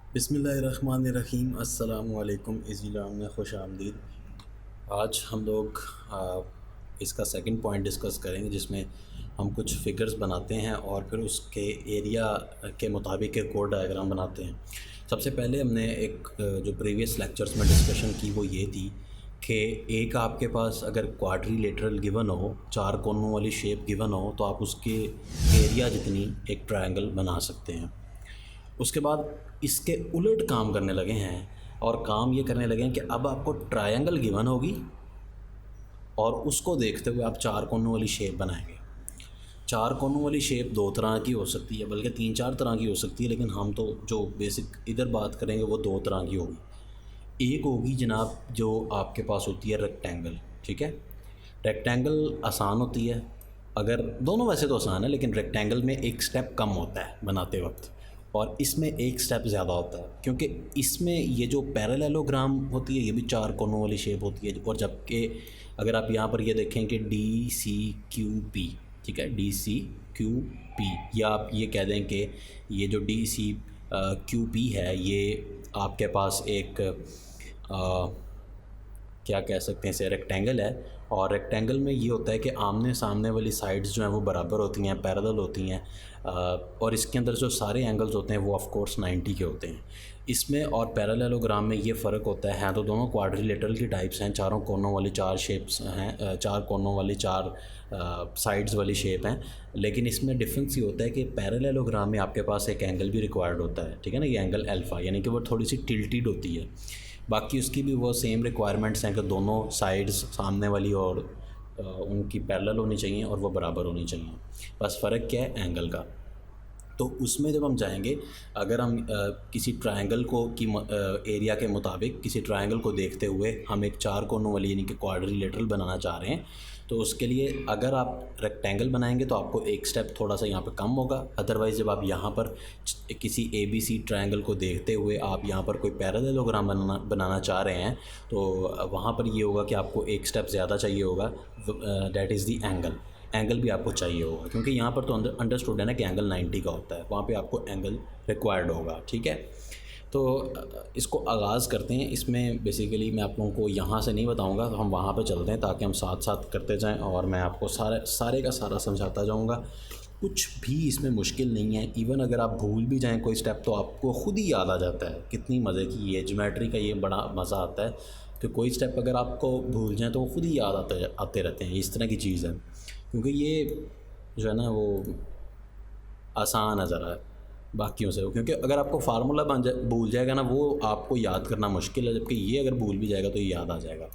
बिस्मिल्लाहिर्रहमानिर्रहीम अस्सलामुअलैकुम इज़ीराम में खुश आमदीद। आज हम लोग इसका सेकंड पॉइंट डिस्कस करेंगे जिसमें हम कुछ फिगर्स बनाते हैं और फिर उसके एरिया के मुताबिक एक कोड डायग्राम बनाते हैं। सबसे पहले हमने एक जो प्रीवियस लेक्चर्स में डिस्कशन की वो ये थी कि एक आपके पास अगर क्वाड्रिलेटरल गिवन हो, चार कोनों वाली शेप गिवन हो, तो आप उसके एरिया जितनी एक ट्रायंगल बना सकते हैं। उसके बाद इसके उलट काम करने लगे हैं और काम ये करने लगे हैं कि अब आपको ट्रायंगल गिवन होगी और उसको देखते हुए आप चार कोनों वाली शेप बनाएंगे। चार कोनों वाली शेप दो तरह की हो सकती है, बल्कि तीन चार तरह की हो सकती है, लेकिन हम तो जो बेसिक इधर बात करेंगे वो दो तरह की होगी। एक होगी जनाब जो आपके पास होती है रेक्टेंगल। ठीक है, रेक्टेंगल आसान होती है, अगर दोनों वैसे तो आसान है, लेकिन रेक्टेंगल में एक स्टेप कम होता है बनाते वक्त और इसमें एक स्टेप ज़्यादा होता है, क्योंकि इसमें ये जो पैरेललोग्राम होती है ये भी चार कोनों वाली शेप होती है। और जबकि अगर आप यहाँ पर ये देखें कि डी सी क्यू पी, ठीक है, डी सी क्यू पी, या आप ये कह दें कि ये जो डी सी क्यू पी है ये आपके पास एक क्या कह सकते हैं, इसे रेक्टेंगल है। और रेक्टेंगल में ये होता है कि आमने सामने वाली साइड्स जो हैं वो बराबर होती हैं, पैरेलल होती हैं, और इसके अंदर जो सारे एंगल्स होते हैं वो ऑफ कोर्स 90 के होते हैं। इसमें और पैरेललोग्राम में ये फ़र्क होता है तो दोनों क्वाड्रिलेटरल की टाइप्स हैं, चारों कोनों वाली चार शेप्स हैं, चार कोनों वाली चार साइड्स वाली शेप हैं, लेकिन इसमें डिफरेंस ये होता है कि पैरेललोग्राम में आपके पास एक एंगल भी रिक्वायर्ड होता है, ठीक है ना, ये एंगल अल्फ़ा, यानी कि वो थोड़ी सी टिल्टेड होती है। बाकी उसकी भी वो सेम रिक्वायरमेंट्स हैं कि दोनों साइड्स सामने वाली और उनकी पैरेलल होनी चाहिए और वो बराबर होनी चाहिए। बस फ़र्क क्या है, एंगल का। तो उसमें जब हम जाएंगे, अगर हम किसी ट्रायंगल को की एरिया के मुताबिक किसी ट्रायंगल को देखते हुए हम एक चार कोनों वाली यानी कि क्वाड्रिलेटरल बनाना चाह रहे हैं, तो उसके लिए अगर आप रेक्टेंगल बनाएंगे तो आपको एक स्टेप थोड़ा सा यहाँ पर कम होगा। अदरवाइज़ जब आप यहाँ पर किसी ए बी सी ट्रायंगल को देखते हुए आप यहाँ पर कोई पैरेललोग्राम बनाना चाह रहे हैं तो वहाँ पर ये होगा कि आपको एक स्टेप ज़्यादा चाहिए होगा, दैट इज़ दी एंगल भी आपको चाहिए होगा, क्योंकि यहाँ पर तो अंडरस्टूड है ना कि एंगल 90 का होता है, वहाँ पे आपको एंगल रिक्वायर्ड होगा। ठीक है, तो इसको आगाज़ करते हैं। इसमें बेसिकली मैं आप लोगों को यहाँ से नहीं बताऊँगा, तो हम वहाँ पे चलते हैं ताकि हम साथ साथ करते जाएं और मैं आपको सारे का सारा समझाता जाऊँगा। कुछ भी इसमें मुश्किल नहीं है, इवन अगर आप भूल भी जाएँ कोई स्टेप तो आपको खुद ही याद आ जाता है। कितनी मज़े की ये ज्योमेट्री का ये बड़ा मज़ा आता है कि कोई स्टेप अगर आपको भूल जाएँ तो वो खुद ही याद आते रहते हैं। इस तरह की चीज़ है, क्योंकि ये जो है ना वो आसान है ज़रा बाकियों से, क्योंकि अगर आपको फार्मूला भूल जाएगा ना वो आपको याद करना मुश्किल है, जबकि ये अगर भूल भी जाएगा तो ये याद आ जाएगा।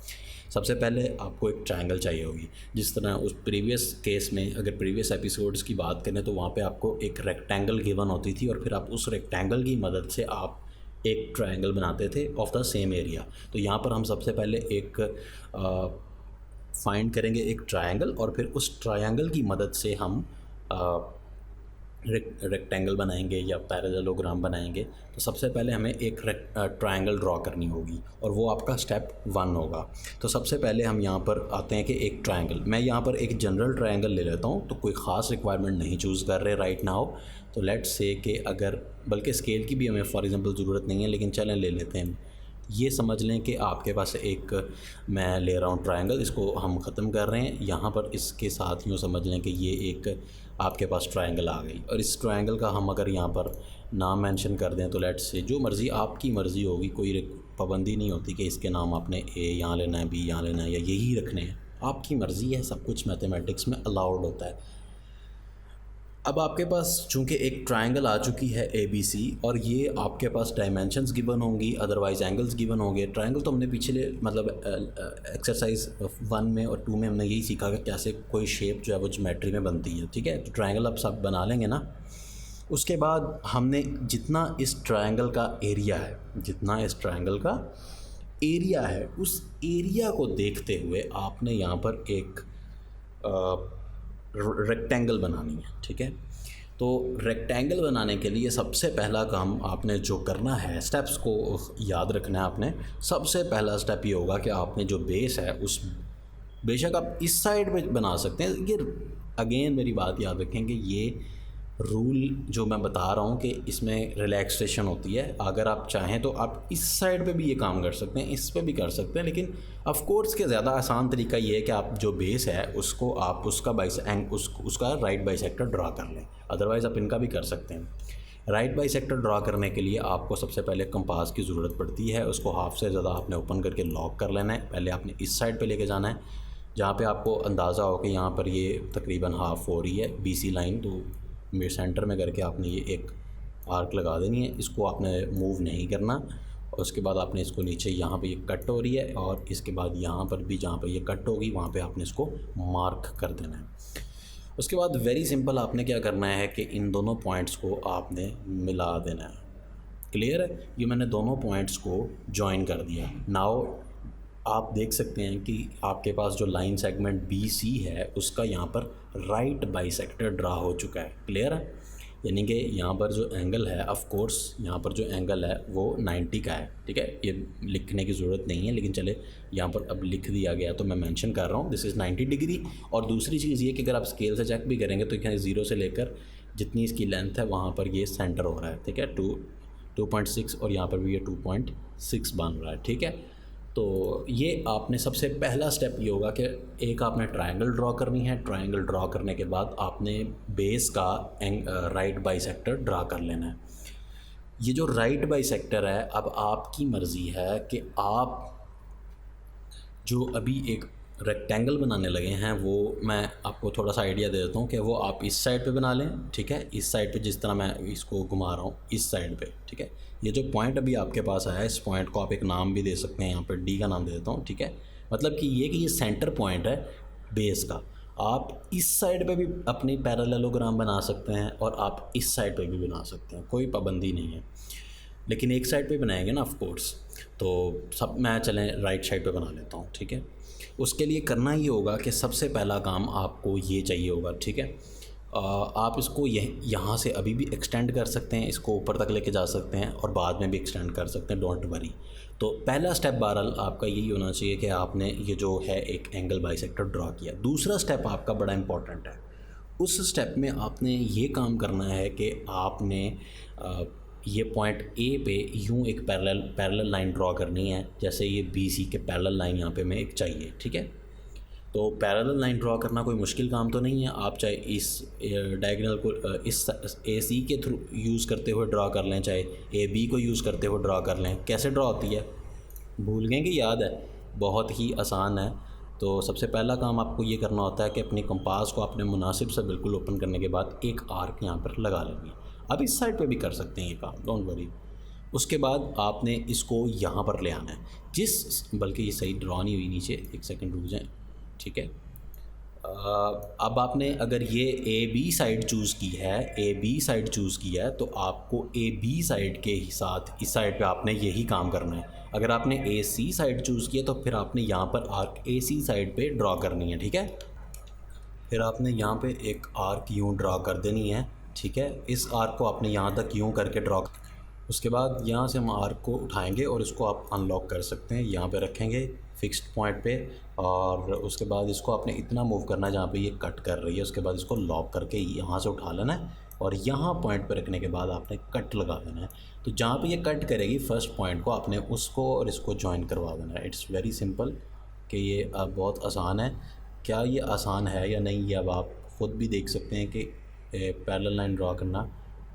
सबसे पहले आपको एक ट्रायंगल चाहिए होगी, जिस तरह उस प्रीवियस केस में अगर प्रीवियस एपिसोड्स की बात करें तो वहाँ पे आपको एक रेक्टेंगल गिवन होती थी और फिर आप उस रेक्टेंगल की मदद से आप एक ट्रायंगल बनाते थे ऑफ द सेम एरिया। तो यहाँ पर हम सबसे पहले एक फाइंड करेंगे एक ट्रायंगल और फिर उस ट्रायंगल की मदद से हम रेक्टेंगल बनाएंगे या पैरेललोग्राम बनाएंगे। तो सबसे पहले हमें एक ट्रायंगल ड्रॉ करनी होगी और वो आपका स्टेप 1 होगा। तो सबसे पहले हम यहाँ पर आते हैं कि एक ट्रायंगल, मैं यहाँ पर एक जनरल ट्रायंगल ले लेता हूँ, तो कोई ख़ास रिक्वायरमेंट नहीं चूज़ कर रहे राइट नाउ। तो लेट्स से कि अगर, बल्कि स्केल की भी हमें फॉर एग्जांपल ज़रूरत नहीं है, लेकिन चलें ले लेते हैं। ये समझ लें कि आपके पास एक, मैं ले रहा हूँ ट्रायंगल, इसको हम ख़त्म कर रहे हैं यहाँ पर, इसके साथ यूँ समझ लें कि ये एक आपके पास ट्रायंगल आ गई। और इस ट्रायंगल का हम अगर यहाँ पर नाम मेंशन कर दें तो लेट्स से जो मर्ज़ी, आपकी मर्ज़ी होगी, कोई पाबंदी नहीं होती कि इसके नाम आपने ए यहाँ लेना है, बी यहाँ लेना है या यही रखने हैं, आपकी मर्ज़ी है, सब कुछ मैथमेटिक्स में अलाउड होता है। अब आपके पास चूँकि एक ट्रायंगल आ चुकी है ए बी सी और ये आपके पास डायमेंशंस गिवन होंगी, अदरवाइज एंगल्स गिवन होंगे। ट्रायंगल तो हमने पिछले मतलब एक्सरसाइज 1 में और 2 में हमने यही सीखा कि कैसे कोई शेप जो है वो ज्योमेट्री में बनती है। ठीक है, तो ट्रायंगल आप सब बना लेंगे ना। उसके बाद हमने जितना इस ट्रायंगल का एरिया है, जितना इस ट्रायंगल का एरिया है, उस एरिया को देखते हुए आपने यहाँ पर एक रेक्टेंगल बनानी है। ठीक है, तो रेक्टेंगल बनाने के लिए सबसे पहला काम आपने जो करना है, स्टेप्स को याद रखना है आपने। सबसे पहला स्टेप ये होगा कि आपने जो बेस है उस, बेशक आप इस साइड पे बना सकते हैं, ये अगेन मेरी बात याद रखें कि ये रूल जो मैं बता रहा हूँ कि इसमें रिलैक्सेशन होती है। अगर आप चाहें तो आप इस साइड पे भी ये काम कर सकते हैं, इस पे भी कर सकते हैं, लेकिन ऑफ कोर्स के ज़्यादा आसान तरीका ये है कि आप जो बेस है उसको आप उसका राइट बाइसेक्टर ड्रा कर लें। अदरवाइज़ आप इनका भी कर सकते हैं। राइट बाइसेक्टर ड्रा करने के लिए आपको सबसे पहले कंपास की ज़रूरत पड़ती है। उसको हाफ से ज़्यादा आपने ओपन करके लॉक कर लेना है। पहले आपने इस साइड पे लेके जाना है जहाँ पे आपको अंदाज़ा हो कि यहाँ पर ये तकरीबन हाफ़ हो रही है बीसी लाइन, तो मेरे सेंटर में करके आपने ये एक आर्क लगा देनी है। इसको आपने मूव नहीं करना। और उसके बाद आपने इसको नीचे यहाँ पे ये कट हो रही है और इसके बाद यहाँ पर भी जहाँ पर ये कट होगी वहाँ पे आपने इसको मार्क कर देना है। उसके बाद वेरी सिंपल आपने क्या करना है कि इन दोनों पॉइंट्स को आपने मिला देना है। क्लियर है? ये मैंने दोनों पॉइंट्स को जॉइन कर दिया। नाउ आप देख सकते हैं कि आपके पास जो लाइन सेगमेंट बी सी है उसका यहाँ पर राइट बाइसेक्टर ड्रा हो चुका है। क्लियर है? यानी कि यहाँ पर जो एंगल है, ऑफ कोर्स यहाँ पर जो एंगल है वो 90 का है। ठीक है, ये लिखने की ज़रूरत नहीं है, लेकिन चले यहाँ पर अब लिख दिया गया तो मैं मेंशन कर रहा हूँ दिस इज़ 90 डिग्री। और दूसरी चीज़ ये कि अगर आप स्केल से चेक भी करेंगे तो यहाँ 0 से लेकर जितनी इसकी लेंथ है वहाँ पर ये सेंटर हो रहा है। ठीक है, 2.6 और यहाँ पर भी ये 2.6 बन रहा है। ठीक है, तो ये आपने सबसे पहला स्टेप ये होगा कि एक आपने ट्रायंगल ड्रॉ करनी है। ट्रायंगल ड्रॉ करने के बाद आपने बेस का राइट बाइसेक्टर ड्रा कर लेना है। ये जो राइट बाइसेक्टर है, अब आपकी मर्ज़ी है कि आप जो अभी एक रेक्टेंगल बनाने लगे हैं वो मैं आपको थोड़ा सा आइडिया दे देता हूँ कि वो आप इस साइड पे बना लें। ठीक है, इस साइड पे जिस तरह मैं इसको घुमा रहा हूँ इस साइड पे। ठीक है, ये जो पॉइंट अभी आपके पास आया है इस पॉइंट को आप एक नाम भी दे सकते हैं, यहाँ पर डी का नाम दे देता हूँ। ठीक है, मतलब कि ये सेंटर पॉइंट है बेस का। आप इस साइड पे भी अपनी पैरेललोग्राम बना सकते हैं और आप इस साइड पे भी बना सकते हैं, कोई पाबंदी नहीं है, लेकिन एक साइड पे बनाएंगे ना ऑफ कोर्स। तो सब मैं चलें राइट साइड पे बना लेता हूँ। ठीक है, उसके लिए करना ये होगा कि सबसे पहला काम आपको ये चाहिए होगा। ठीक है, आप इसको यहाँ से अभी भी एक्सटेंड कर सकते हैं, इसको ऊपर तक लेके जा सकते हैं और बाद में भी एक्सटेंड कर सकते हैं, डोंट वरी। तो पहला स्टेप बहरहाल आपका यही होना चाहिए कि आपने ये जो है एक एंगल बाइसेक्टर ड्रा किया। दूसरा स्टेप आपका बड़ा इंपॉर्टेंट है। उस स्टेप में आपने ये काम करना है कि आपने ये पॉइंट ए पे यूँ एक पैरेलल लाइन ड्रॉ करनी है, जैसे ये बी सी के पैरेलल लाइन यहाँ पे मैं एक चाहिए। ठीक है, तो पैरेलल लाइन ड्रॉ करना कोई मुश्किल काम तो नहीं है। आप चाहे इस डायगोनल को इस ए सी के थ्रू यूज़ करते हुए ड्रॉ कर लें, चाहे ए बी को यूज़ करते हुए ड्रॉ कर लें। कैसे ड्रॉ होती है भूल गए कि याद है? बहुत ही आसान है। तो सबसे पहला काम आपको ये करना होता है कि अपनी कंपास को अपने मुनासिब से बिल्कुल ओपन करने के बाद एक आर्क यहाँ पर लगा लेंगे। अब इस साइड पे भी कर सकते हैं ये काम, डोंट वरी। उसके बाद आपने इसको यहाँ पर ले आना है, बल्कि ये सही ड्रॉ नहीं हुई नीचे, एक सेकंड रुक जाएं। ठीक है, अब आपने अगर ये ए बी साइड चूज़ की है, ए बी साइड चूज़ किया है, तो आपको ए बी साइड के ही साथ इस साइड पे आपने यही काम करना है। अगर आपने ए सी साइड चूज़ किया तो फिर आपने यहाँ पर आर्क ए सी साइड पे ड्रॉ करनी है। ठीक है, फिर आपने यहाँ पे एक आर्क यूँ ड्रॉ कर देनी है। ठीक है, इस आर्क को आपने यहाँ तक यूँ करके ड्रॉ। उसके बाद यहाँ से हम आर्क को उठाएंगे और इसको आप अनलॉक कर सकते हैं, यहाँ पे रखेंगे फिक्स्ड पॉइंट पे। और उसके बाद इसको आपने इतना मूव करना है जहाँ पे ये कट कर रही है। उसके बाद इसको लॉक करके यहाँ से उठा लेना है और यहाँ पॉइंट पे रखने के बाद आपने कट लगा देना है। तो जहाँ पे ये कट करेगी फर्स्ट पॉइंट को आपने उसको और इसको जॉइन करवा देना है। इट्स वेरी सिंपल कि ये बहुत आसान है। क्या ये आसान है या नहीं, ये अब आप ख़ुद भी देख सकते हैं कि पैरेलल लाइन ड्रॉ करना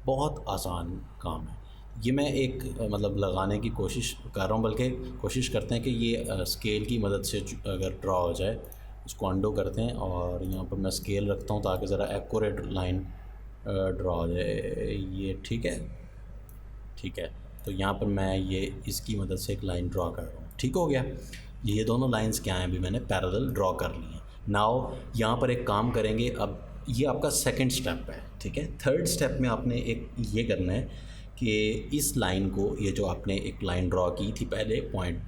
बहुत आसान काम है। ये मैं एक मतलब लगाने की कोशिश कर रहा हूँ, बल्कि कोशिश करते हैं कि ये स्केल की मदद से अगर ड्रॉ हो जाए। इसको अंडो करते हैं और यहाँ पर मैं स्केल रखता हूँ ताकि ज़रा एक्यूरेट लाइन ड्रॉ हो जाए ये। ठीक है, ठीक है, तो यहाँ पर मैं ये इसकी मदद से एक लाइन ड्रॉ कर रहा हूँ। ठीक हो गया, ये दोनों लाइंस क्या हैं अभी मैंने पैरेलल ड्रॉ कर ली हैं। नाउ यहाँ पर एक काम करेंगे, अब ये आपका सेकंड स्टेप है। ठीक है, थर्ड स्टेप में आपने एक ये करना है कि इस लाइन को, ये जो आपने एक लाइन ड्रॉ की थी पहले पॉइंट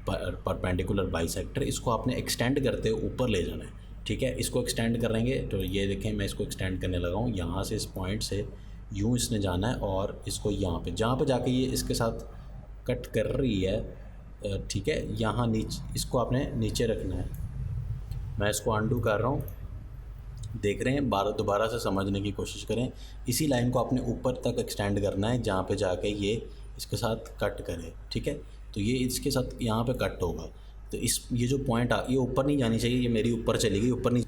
परपेंडिकुलर बाइसेक्टर, इसको आपने एक्सटेंड करते हुए ऊपर ले जाना है। ठीक है, इसको एक्सटेंड करेंगे तो ये देखें मैं इसको एक्सटेंड करने लगा हूँ। यहाँ से इस पॉइंट से यूँ इसने जाना है और इसको यहाँ पे जहाँ पे जाके ये इसके साथ कट कर रही है। ठीक है, यहाँ नीचे इसको आपने नीचे रखना है। मैं इसको अंडू कर रहा हूँ देख रहे हैं, दोबारा से समझने की कोशिश करें। इसी लाइन को आपने ऊपर तक एक्सटेंड करना है जहाँ पे जाके ये इसके साथ कट करे, ठीक है। तो ये इसके साथ यहाँ पे कट होगा। तो ये जो पॉइंट ये ऊपर नहीं जानी चाहिए, ये मेरी ऊपर चली गई, ऊपर नहीं।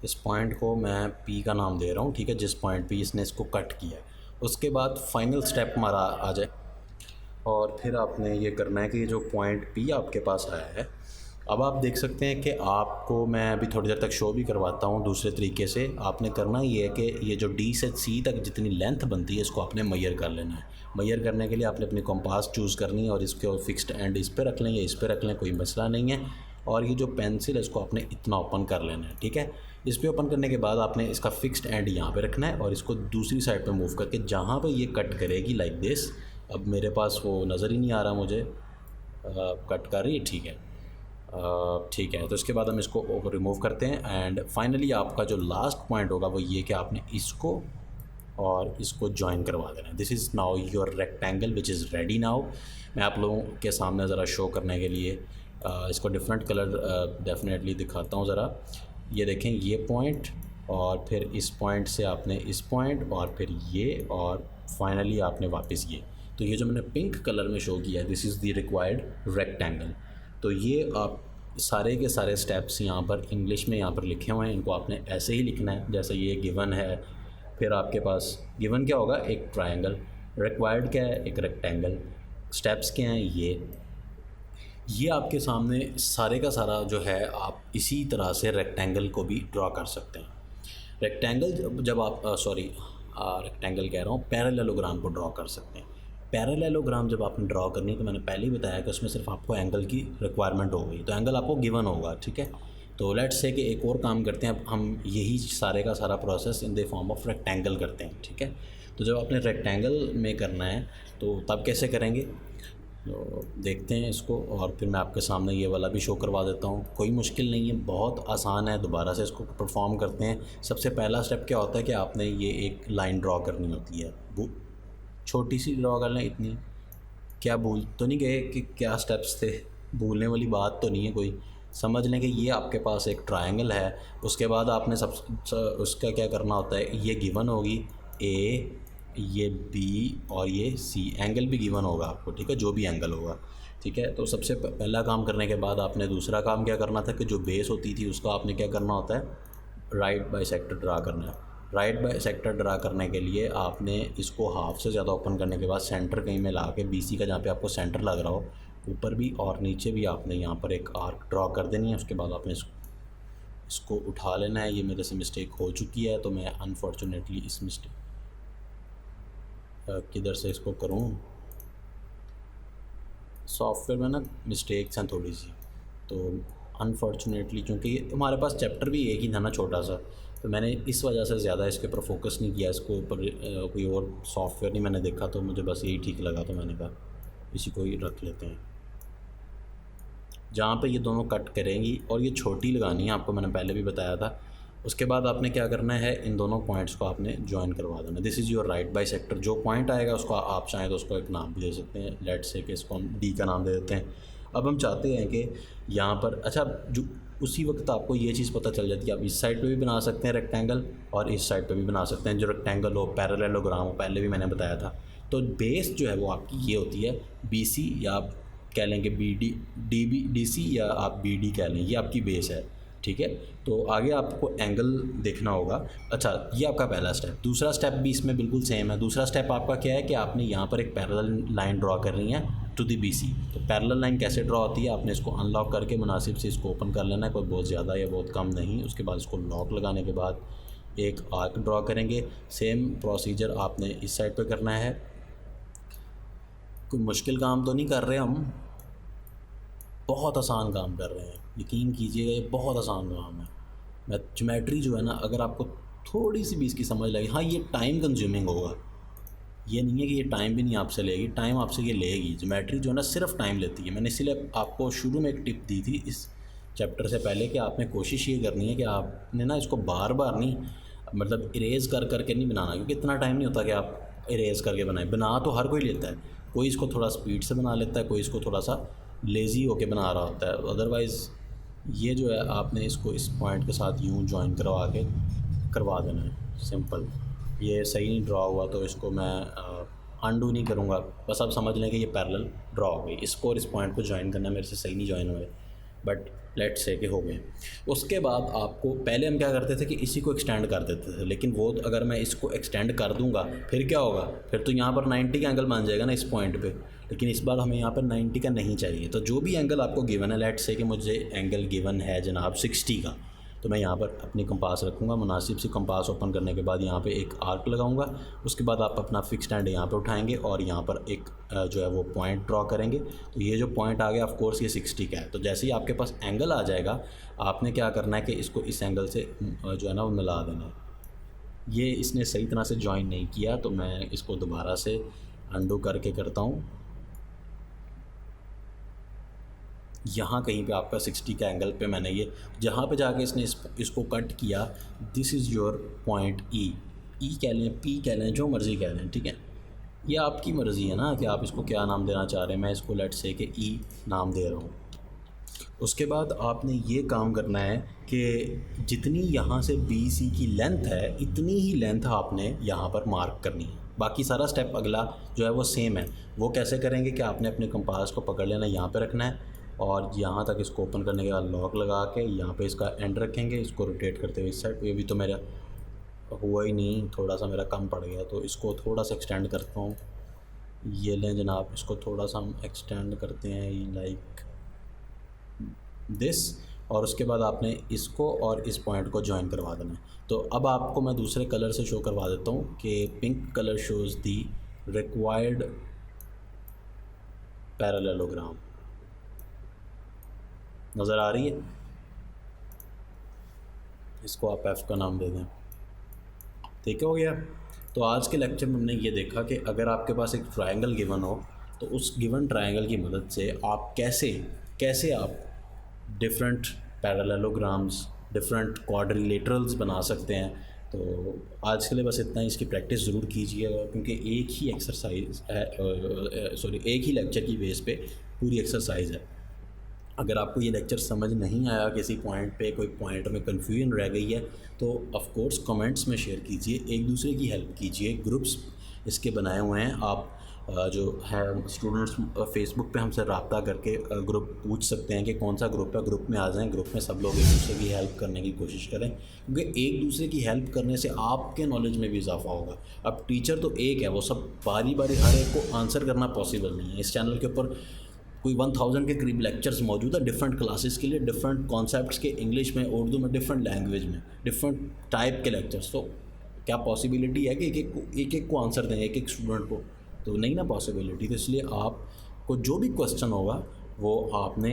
इस पॉइंट को मैं पी का नाम दे रहा हूँ, ठीक है, जिस पॉइंट पे इसने इसको कट किया है। उसके बाद फाइनल स्टेप हमारा आ जाए और फिर आपने ये करना है कि ये जो पॉइंट पी आपके पास आया है, अब आप देख सकते हैं कि आपको मैं अभी थोड़ी देर तक शो भी करवाता हूँ दूसरे तरीके से। आपने करना ये है कि ये जो डी से सी तक जितनी लेंथ बनती है इसको आपने मेजर कर लेना है। मेजर करने के लिए आपने अपनी कंपास चूज़ करनी है और इसके फिक्स्ड एंड इस पर रख लें या इस पर रख लें, कोई मसला नहीं है। और ये जो पेंसिल है इसको आपने इतना ओपन कर लेना है, ठीक है। इस पर ओपन करने के बाद आपने इसका फिक्स्ड एंड यहाँ पे रखना है और इसको दूसरी साइड पे मूव करके जहाँ पे ये कट करेगी लाइक दिस। अब मेरे पास वो नज़र ही नहीं आ रहा मुझे, कट कर रही है, ठीक है, ठीक है। तो इसके बाद हम इसको रिमूव करते हैं एंड फाइनली आपका जो लास्ट पॉइंट होगा वो ये कि आपने इसको और इसको जॉइन करवा देना है। This is now your rectangle which is ready now. मैं आप लोगों के सामने ज़रा शो करने के लिए इसको डिफरेंट कलर डेफिनेटली दिखाता हूँ ज़रा। ये देखें, ये पॉइंट और फिर इस पॉइंट से आपने इस पॉइंट और फिर ये और फाइनली आपने वापस ये। तो ये जो मैंने पिंक कलर में शो किया है this is the required rectangle. तो ये आप सारे के सारे स्टेप्स यहाँ पर इंग्लिश में यहाँ पर लिखे हुए हैं, इनको आपने ऐसे ही लिखना है जैसे ये गिवन है। फिर आपके पास गिवन क्या होगा, एक ट्रायंगल, रिक्वायर्ड क्या है, एक रेक्टेंगल, स्टेप्स क्या हैं ये आपके सामने सारे का सारा जो है आप इसी तरह से रेक्टेंगल को भी ड्रॉ कर सकते हैं। रेक्टेंगल जब आप रेक्टेंगल कह रहा हूँ, पैरेललोग्राम को ड्रॉ कर सकते हैं। पैरेललोग्राम जब आपने ड्रॉ करनी है तो मैंने पहले ही बताया कि उसमें सिर्फ आपको एंगल की रिक्वायरमेंट हो गई, तो एंगल आपको गिवन होगा, ठीक है। तो लेट्स से कि एक और काम करते हैं, अब हम यही सारे का सारा process in the form of rectangle करते हैं, ठीक है। तो जब आपने रेक्टेंगल में करना है तो तब कैसे करेंगे, तो देखते हैं इसको और फिर मैं आपके सामने ये वाला भी शो करवा देता हूँ। कोई मुश्किल नहीं है, बहुत आसान है। दोबारा से इसको परफॉर्म करते हैं। सबसे पहला स्टेप क्या होता है कि आपने ये एक लाइन ड्रॉ करनी होती है, वो छोटी सी ड्रॉ कर लें इतनी। क्या भूल तो नहीं गए कि क्या स्टेप्स थे, भूलने वाली बात तो नहीं है कोई। समझ लें कि ये आपके पास एक ट्रायंगल है, उसके बाद आपने उसका क्या करना होता है, ये गिवन होगी ए, ये बी और ये सी, एंगल भी गिवन होगा आपको, ठीक है, जो भी एंगल होगा, ठीक है। तो सबसे पहला काम करने के बाद आपने दूसरा काम क्या करना था कि जो बेस होती थी उसका आपने क्या करना होता है, राइट बाइसेक्टर ड्रा करना है। राइट बाइसेक्टर ड्रा करने के लिए आपने इसको हाफ से ज़्यादा ओपन करने के बाद सेंटर कहीं में ला के BC का जहाँ पे आपको सेंटर लग रहा हो ऊपर भी और नीचे भी आपने यहाँ पर एक आर्क ड्रॉ कर देनी है। उसके बाद आपने इसको उठा लेना है। ये मेरे से मिस्टेक हो चुकी है तो मैं अनफॉर्चुनेटली इस मिस्टेक किधर से इसको करूं, सॉफ्टवेयर में ना मिस्टेक्स हैं थोड़ी सी, तो अनफॉर्चुनेटली क्योंकि हमारे पास चैप्टर भी एक ही था ना छोटा सा, तो मैंने इस वजह से ज़्यादा इसके ऊपर फोकस नहीं किया। इसको ऊपर कोई और सॉफ्टवेयर नहीं मैंने देखा, तो मुझे बस यही ठीक लगा, तो मैंने कहा इसी को ही रख लेते हैं। जहाँ पे ये दोनों कट करेंगी और ये छोटी लगानी है, आपको मैंने पहले भी बताया था। उसके बाद आपने क्या करना है, इन दोनों पॉइंट्स को आपने ज्वाइन करवा देना। This is your right bisector. जो पॉइंट आएगा उसको आप चाहें तो उसको एक नाम भी दे सकते हैं, लेट्स से कि इसको हम डी का नाम दे देते हैं। अब हम चाहते हैं कि यहाँ पर अच्छा जो उसी वक्त आपको ये चीज़ पता चल जाती है, आप इस साइड पे भी बना सकते हैं रेक्टेंगल और इस साइड पे भी बना सकते हैं। जो रेक्टेंगल हो, पैरेललोग्राम हो, पहले भी मैंने बताया था। तो बेस जो है वो आपकी ये होती है BC, या आप कह लेंगे DC या आप BD कह लें, ये आपकी बेस है, ठीक है। तो आगे आपको एंगल देखना होगा। अच्छा, ये आपका पहला स्टेप। दूसरा स्टेप भी इसमें बिल्कुल सेम है। दूसरा स्टेप आपका क्या है कि आपने यहाँ पर एक पैरेलल लाइन ड्रॉ करनी है टू दी BC। तो पैरेलल लाइन कैसे ड्रॉ होती है, आपने इसको अनलॉक करके मुनासिब से इसको ओपन कर लेना है, कोई बहुत ज़्यादा या बहुत कम नहीं। उसके बाद इसको लॉक लगाने के बाद एक आर्क ड्रॉ करेंगे। सेम प्रोसीजर आपने इस साइड पर करना है। कोई मुश्किल काम तो नहीं कर रहे हम, बहुत आसान काम कर रहे हैं, यकीन कीजिएगा ये बहुत आसान काम है। मैं ज्योमेट्री जो है ना, अगर आपको थोड़ी सी भी इसकी समझ लगी, हाँ ये टाइम कंज्यूमिंग होगा, ये नहीं है कि ये टाइम भी नहीं आपसे लेगी, टाइम आपसे ये लेगी। ज्योमेट्री जो है ना सिर्फ टाइम लेती है। मैंने इसीलिए आपको शुरू में एक टिप दी थी इस चैप्टर से पहले कि आपने कोशिश ये करनी है कि आपने ना इसको बार बार नहीं, मतलब इरेज़ कर करके नहीं बनाना, क्योंकि इतना टाइम नहीं होता कि आप इरेज़ करके बनाएं। बना तो हर कोई लेता है, कोई इसको थोड़ा स्पीड से बना लेता है, कोई इसको थोड़ा सा लेज़ी होके बना रहा होता है। अदरवाइज़ ये जो है आपने इसको इस पॉइंट के साथ यूं ज्वाइन करवा देना है, सिंपल। ये सही नहीं ड्रा हुआ तो इसको मैं अनडू नहीं करूँगा, बस आप समझ लें कि ये पैरेलल ड्रा हो गई। इसको और इस पॉइंट को ज्वाइन करना मेरे से सही नहीं ज्वाइन हुए, बट लेट्स से कि हो गए। उसके बाद आपको, पहले हम क्या करते थे कि इसी को एक्सटेंड कर देते थे, लेकिन वो अगर मैं इसको एक्सटेंड कर दूंगा फिर क्या होगा, फिर तो यहाँ पर 90 का एंगल बन जाएगा ना इस पॉइंट पे। लेकिन इस बार हमें यहाँ पर 90 का नहीं चाहिए। तो जो भी एंगल आपको गिवन है, लेट्स से कि मुझे एंगल गिवन है जनाब 60 का, तो मैं यहाँ पर अपनी कंपास रखूँगा, मुनासिब सी कंपास ओपन करने के बाद यहाँ पे एक आर्क लगाऊंगा। उसके बाद आप अपना फिक्स स्टैंड यहाँ पे उठाएंगे और यहाँ पर एक जो है वो पॉइंट ड्रॉ करेंगे। तो ये जो पॉइंट आ गया, ऑफ कोर्स ये 60 का है। तो जैसे ही आपके पास एंगल आ जाएगा, आपने क्या करना है कि इसको इस एंगल से जो है ना वो मिला देना है। ये इसने सही तरह से ज्वाइन नहीं किया, तो मैं इसको दोबारा से अंडू करके करता हूँ। यहाँ कहीं पे आपका 60 का एंगल पे मैंने ये, जहाँ पे जाके इसने इसको कट किया, दिस इज़ योर पॉइंट ई कह लें, पी कह लें, जो मर्ज़ी कह लें, ठीक है। ये आपकी मर्ज़ी है ना कि आप इसको क्या नाम देना चाह रहे हैं। मैं इसको लेट्स से कि ई नाम दे रहा हूँ। उसके बाद आपने ये काम करना है कि जितनी यहाँ से बी सी की लेंथ है, इतनी ही लेंथ आपने यहाँ पर मार्क करनी है। बाकी सारा स्टेप अगला जो है वो सेम है। वो कैसे करेंगे कि आपने अपने कंपास को पकड़ लेना, यहाँ पे रखना है और यहाँ तक इसको ओपन करने के बाद लॉक लगा के यहाँ पे इसका एंड रखेंगे, इसको रोटेट करते हुए इस साइड। ये भी तो मेरा हुआ ही नहीं, थोड़ा सा मेरा कम पड़ गया, तो इसको थोड़ा सा एक्सटेंड करता हूँ। ये लें जनाब, इसको थोड़ा सा हम एक्सटेंड करते हैं लाइक दिस, और उसके बाद आपने इसको और इस पॉइंट को ज्वाइन करवा देना है। तो अब आपको मैं दूसरे कलर से शो करवा देता हूँ कि pink colour shows the required parallelogram. नज़र आ रही है? इसको आप एफ़ का नाम दे दें। ठीक हो गया। तो आज के लेक्चर में हमने ये देखा कि अगर आपके पास एक ट्रायंगल गिवन हो, तो उस गिवन ट्रायंगल की मदद से आप कैसे आप डिफरेंट पैरेललोग्राम्स, डिफरेंट क्वाड्रिलेटरल्स बना सकते हैं। तो आज के लिए बस इतना ही। इसकी प्रैक्टिस ज़रूर कीजिएगा, क्योंकि एक ही एक्सरसाइज है, एक ही लेक्चर की बेस पे पूरी एक्सरसाइज है। अगर आपको ये लेक्चर समझ नहीं आया, किसी पॉइंट पे कोई पॉइंट में कन्फ्यूजन रह गई है, तो ऑफ़ कोर्स कमेंट्स में शेयर कीजिए, एक दूसरे की हेल्प कीजिए। ग्रुप्स इसके बनाए हुए हैं, आप जो है स्टूडेंट्स फेसबुक पे हमसे रब्ता करके ग्रुप पूछ सकते हैं कि कौन सा ग्रुप है, ग्रुप में आ जाएं। ग्रुप में सब लोग एक दूसरे की हेल्प करने की कोशिश करें, क्योंकि एक दूसरे की हेल्प करने से आपके नॉलेज में भी इजाफा होगा। अब टीचर तो एक है, वो सब बारी बारी हर एक को आंसर करना पॉसिबल नहीं है। इस चैनल के ऊपर कोई 1000 के करीब लेक्चर्स मौजूद है डिफरेंट क्लासेस के लिए, डिफरेंट कॉन्सेप्ट्स के, इंग्लिश में, उर्दू में, डिफरेंट लैंग्वेज में, डिफरेंट टाइप के लेक्चर्स। तो क्या पॉसिबिलिटी है कि एक एक को आंसर दें एक एक स्टूडेंट को? तो नहीं ना पॉसिबिलिटी। तो इसलिए आपको जो भी क्वेश्चन होगा वो आपने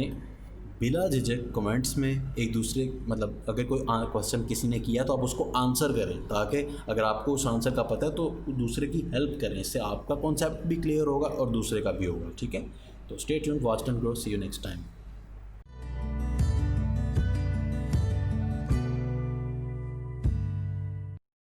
बिला झिझक कमेंट्स में एक दूसरे, मतलब अगर कोई क्वेश्चन किसी ने किया तो आप उसको आंसर करें, ताकि अगर आपको उस आंसर का पता है तो दूसरे की हेल्प करें। इससे आपका कॉन्सेप्ट भी क्लियर होगा और दूसरे का भी होगा। ठीक है, तो stay tuned, watch and grow, see you next time.